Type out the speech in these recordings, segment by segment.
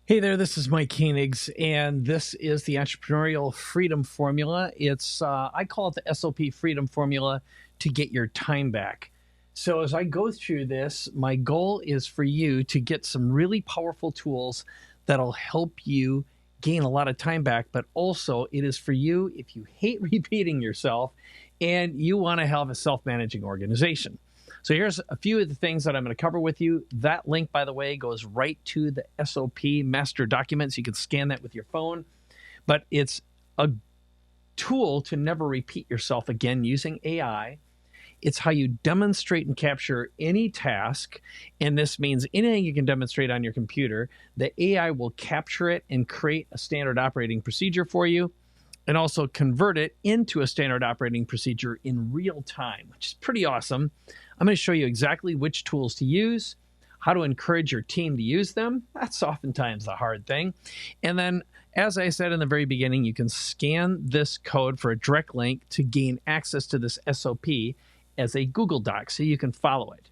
Hey there, this is Mike Koenigs, and this is the Entrepreneurial Freedom Formula. I call it the SOP Freedom Formula to get your time back. So as I go through this, my goal is for you to get some really powerful tools that'll help you gain a lot of time back, but also it is for you if you hate repeating yourself and you want to have a self-managing organization. So here's a few of the things that I'm going to cover with you. That link, by the way, goes right to the SOP master documents. You can scan that with your phone, but it's a tool to never repeat yourself again using AI. It's how you demonstrate and capture any task, and this means anything you can demonstrate on your computer. The AI will capture it and create a standard operating procedure for you, and also convert it into a standard operating procedure in real time, which is pretty awesome. I'm going to show you exactly which tools to use, how to encourage your team to use them. That's oftentimes the hard thing. And then, as I said in the very beginning, you can scan this code for a direct link to gain access to this SOP as a Google Doc so you can follow it.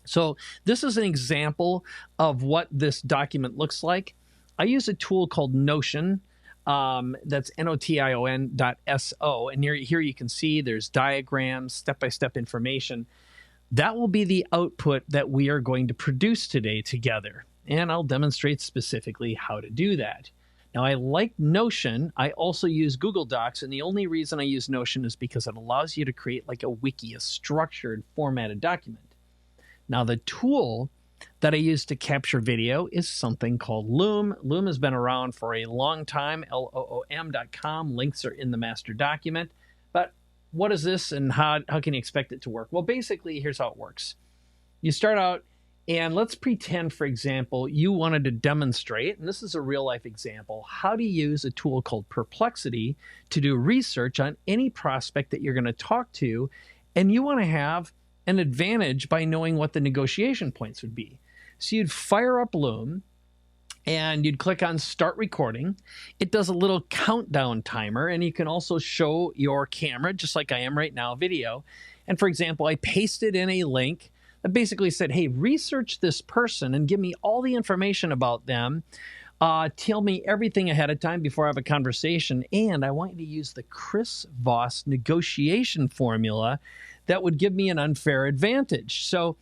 So this is an example of what this document looks like. I use a tool called Notion. That's notion.so, and here you can see there's diagrams, step-by-step information. That will be the output that we are going to produce today together, and I'll demonstrate specifically how to do that. Now, I like Notion. I also use Google Docs, and the only reason I use Notion is because it allows you to create like a wiki, a structured, formatted document. Now, the tool that I use to capture video is something called Loom. Loom has been around for a long time, loom.com. Links are in the master document. But what is this and how can you expect it to work? Well, basically, here's how it works. You start out, and let's pretend, for example, you wanted to demonstrate, and this is a real-life example, how to use a tool called Perplexity to do research on any prospect that you're going to talk to, and you want to have an advantage by knowing what the negotiation points would be. So you'd fire up Loom and you'd click on Start Recording. It does a little countdown timer, and you can also show your camera, just like I am right now, video. And for example, I pasted in a link that basically said, hey, research this person and give me all the information about them. Tell me everything ahead of time before I have a conversation. And I want you to use the Chris Voss negotiation formula that would give me an unfair advantage. So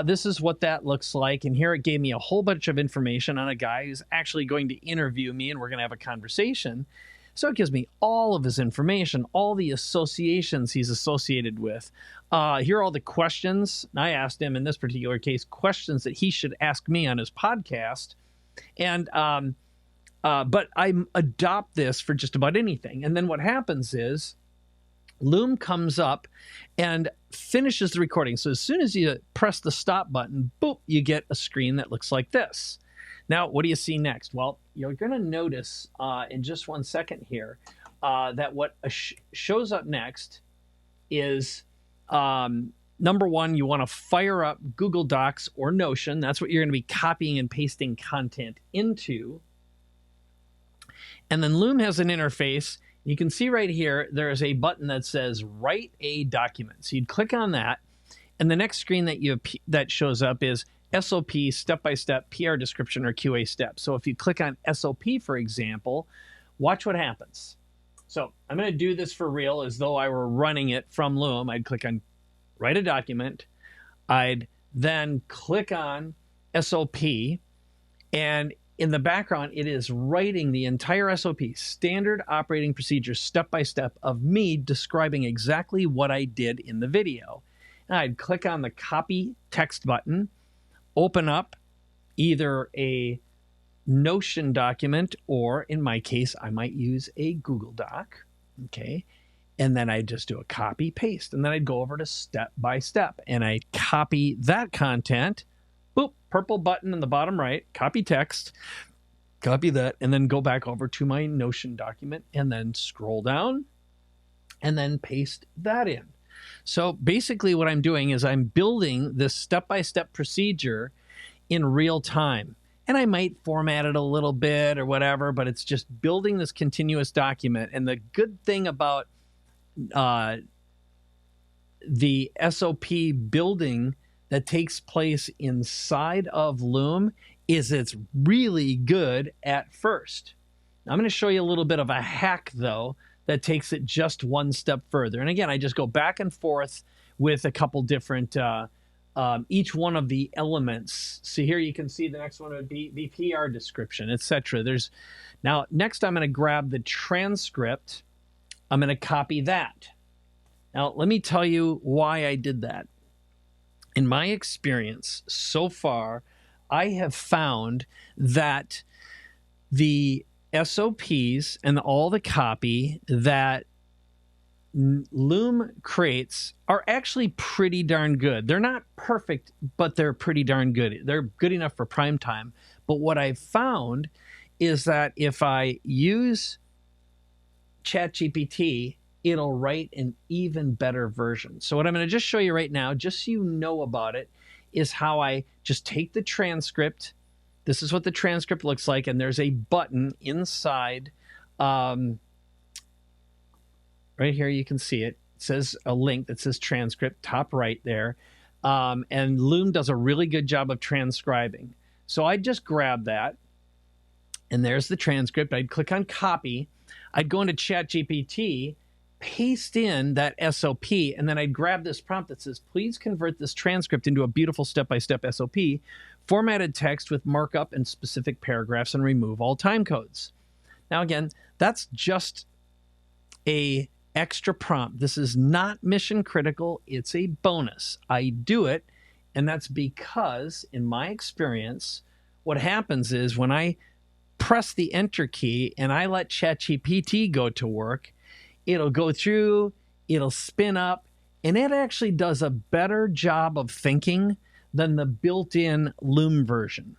this is what that looks like. And here it gave me a whole bunch of information on a guy who's actually going to interview me, and we're going to have a conversation. So it gives me all of his information, all the associations he's associated with. Here are all the questions. I asked him, in this particular case, questions that he should ask me on his podcast. And but I adopt this for just about anything. And then what happens is Loom comes up and finishes the recording. So as soon as you press the stop button, boop, you get a screen that looks like this. Now, what do you see next? Well, you're going to notice in just 1 second here that what shows up next is number one, you want to fire up Google Docs or Notion. That's what you're going to be copying and pasting content into. And then Loom has an interface. You can see right here, there is a button that says Write a Document. So you'd click on that, and the next screen that shows up is SOP, step-by-step, PR description, or QA steps. So if you click on SOP, for example, watch what happens. So I'm going to do this for real as though I were running it from Loom. I'd click on Write a Document. I'd then click on SOP, and in the background, it is writing the entire SOP, standard operating procedure, step-by-step of me describing exactly what I did in the video. And I'd click on the copy text button, open up either a Notion document, or in my case, I might use a Google Doc, okay? And then I'd just do a copy paste, and then I'd go over to step by step, and I copy that content. Boop, purple button in the bottom right, copy text, copy that, and then go back over to my Notion document, and then scroll down, and then paste that in. So basically what I'm doing is I'm building this step-by-step procedure in real time. And I might format it a little bit or whatever, but it's just building this continuous document. And the good thing about the SOP building that takes place inside of Loom is it's really good at first. I'm going to show you a little bit of a hack, though, that takes it just one step further. And again, I just go back and forth with a couple different, each one of the elements. So here you can see the next one would be the PR description, etc. Now, next I'm going to grab the transcript. I'm going to copy that. Now, let me tell you why I did that. In my experience so far, I have found that the SOPs and all the copy that Loom creates are actually pretty darn good. They're not perfect, but they're pretty darn good. They're good enough for prime time. But what I've found is that if I use ChatGPT, it'll write an even better version. So what I'm going to just show you right now, just so you know about it, is how I just take the transcript. This is what the transcript looks like, and there's a button inside. Right here, you can see it. It says a link that says transcript, top right there. And Loom does a really good job of transcribing. So I'd just grab that, and there's the transcript. I'd click on copy. I'd go into ChatGPT, paste in that SOP, and then I'd grab this prompt that says, please convert this transcript into a beautiful step-by-step SOP, formatted text with markup and specific paragraphs, and remove all time codes. Now, again, that's just a extra prompt. This is not mission critical. It's a bonus. I do it, and that's because, in my experience, what happens is when I press the enter key and I let ChatGPT go to work, it'll go through, it'll spin up, and it actually does a better job of thinking than the built-in Loom version.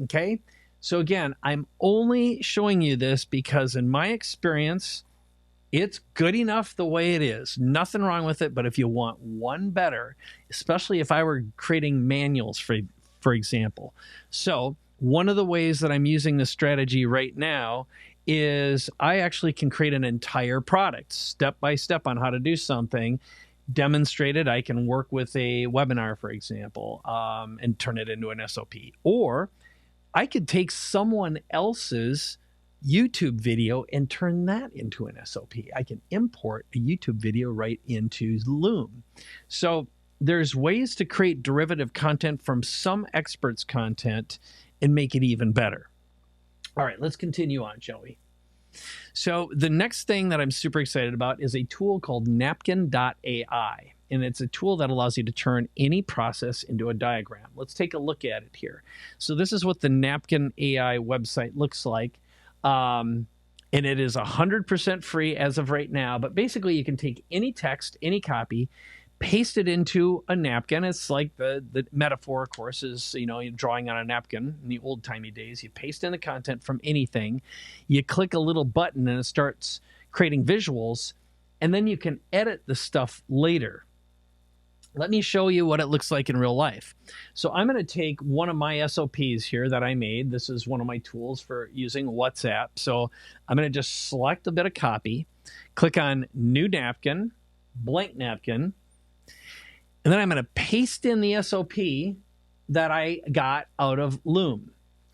Okay? So again, I'm only showing you this because in my experience, it's good enough the way it is. Nothing wrong with it, but if you want one better, especially if I were creating manuals, for example. So one of the ways that I'm using this strategy right now is I actually can create an entire product step by step on how to do something. Demonstrated, I can work with a webinar, for example, and turn it into an SOP. Or I could take someone else's YouTube video and turn that into an SOP. I can import a YouTube video right into Loom. So there's ways to create derivative content from some experts' content and make it even better. All right, let's continue on, shall we? So the next thing that I'm super excited about is a tool called Napkin.ai. And it's a tool that allows you to turn any process into a diagram. Let's take a look at it here. So this is what the Napkin.ai website looks like. And it is 100% free as of right now. But basically, you can take any text, any copy, paste it into a napkin. It's like the metaphor, of course, is, you're drawing on a napkin in the old-timey days. You paste in the content from anything. You click a little button, and it starts creating visuals. And then you can edit the stuff later. Let me show you what it looks like in real life. So I'm going to take one of my SOPs here that I made. This is one of my tools for using WhatsApp. So I'm going to just select a bit of copy, click on New Napkin, Blank Napkin, and then I'm going to paste in the SOP that I got out of Loom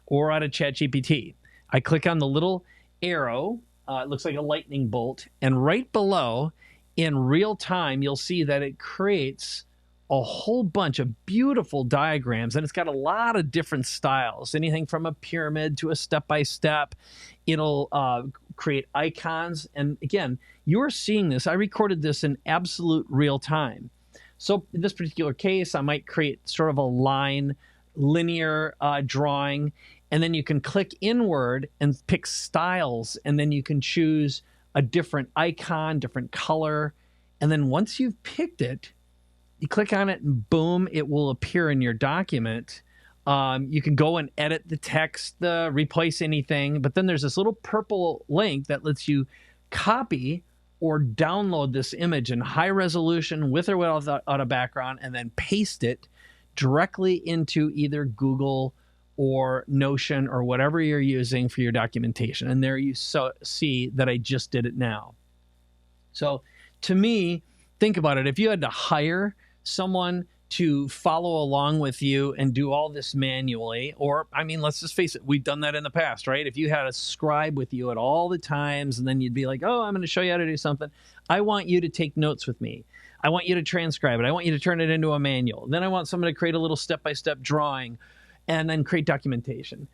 or out of ChatGPT. I click on the little arrow. It looks like a lightning bolt. And right below, in real time, you'll see that it creates a whole bunch of beautiful diagrams, and it's got a lot of different styles, anything from a pyramid to a step-by-step. It'll create icons. And again, you're seeing this. I recorded this in absolute real time. So in this particular case, I might create sort of a line, linear drawing, and then you can click inward and pick styles, and then you can choose a different icon, different color. And then once you've picked it, you click on it and boom, it will appear in your document. You can go and edit the text, replace anything, but then there's this little purple link that lets you copy or download this image in high resolution with or without a background, and then paste it directly into either Google or Notion or whatever you're using for your documentation. And there you see that I just did it now. So to me, think about it. If you had to hire someone to follow along with you and do all this manually. Or, I mean, let's just face it, we've done that in the past, right? If you had a scribe with you at all the times, and then you'd be like, oh, I'm going to show you how to do something. I want you to take notes with me. I want you to transcribe it. I want you to turn it into a manual. Then I want someone to create a little step-by-step drawing and then create documentation.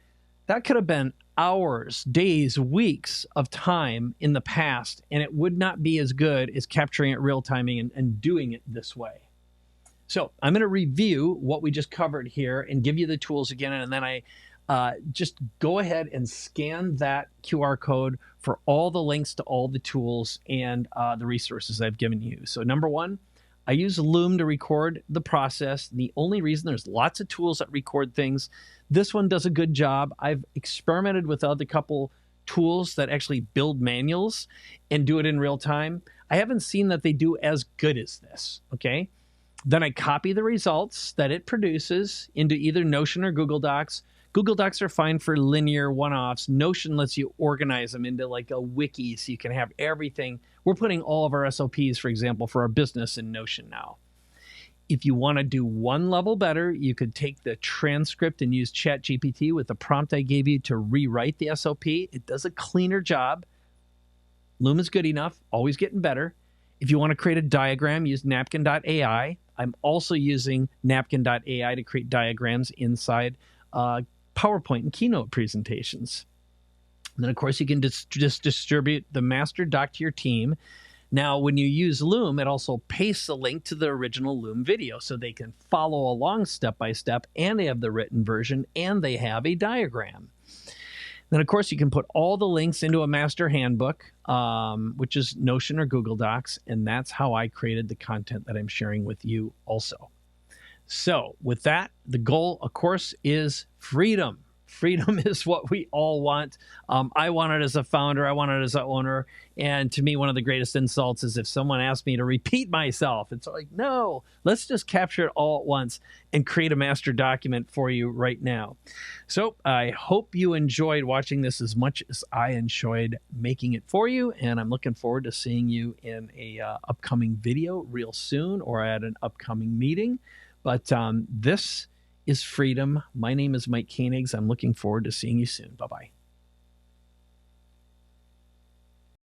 That could have been hours, days, weeks of time in the past, and it would not be as good as capturing it real timing and doing it this way. So I'm going to review what we just covered here and give you the tools again, and then I just go ahead and scan that QR code for all the links to all the tools and the resources I've given you. So number one, I use Loom to record the process. The only reason, there's lots of tools that record things. This one does a good job. I've experimented with other couple tools that actually build manuals and do it in real time. I haven't seen that they do as good as this, okay? Then I copy the results that it produces into either Notion or Google Docs. Google Docs are fine for linear one-offs. Notion lets you organize them into like a wiki so you can have everything. We're putting all of our SOPs, for example, for our business in Notion now. If you want to do one level better, you could take the transcript and use ChatGPT with the prompt I gave you to rewrite the SOP. It does a cleaner job. Loom is good enough, always getting better. If you want to create a diagram, use Napkin.ai. I'm also using Napkin.ai to create diagrams inside PowerPoint and Keynote presentations. And then, of course, you can just distribute the master doc to your team. Now, when you use Loom, it also pastes a link to the original Loom video so they can follow along step by step, and they have the written version, and they have a diagram. Then, of course, you can put all the links into a master handbook, which is Notion or Google Docs, and that's how I created the content that I'm sharing with you also. So with that, the goal, of course, is freedom. Freedom is what we all want. I want it as a founder. I want it as an owner. And to me, one of the greatest insults is if someone asks me to repeat myself. It's like, no, let's just capture it all at once and create a master document for you right now. So I hope you enjoyed watching this as much as I enjoyed making it for you. And I'm looking forward to seeing you in a upcoming video real soon, or at an upcoming meeting. But this is freedom. My name is Mike Koenigs. I'm looking forward to seeing you soon. Bye-bye.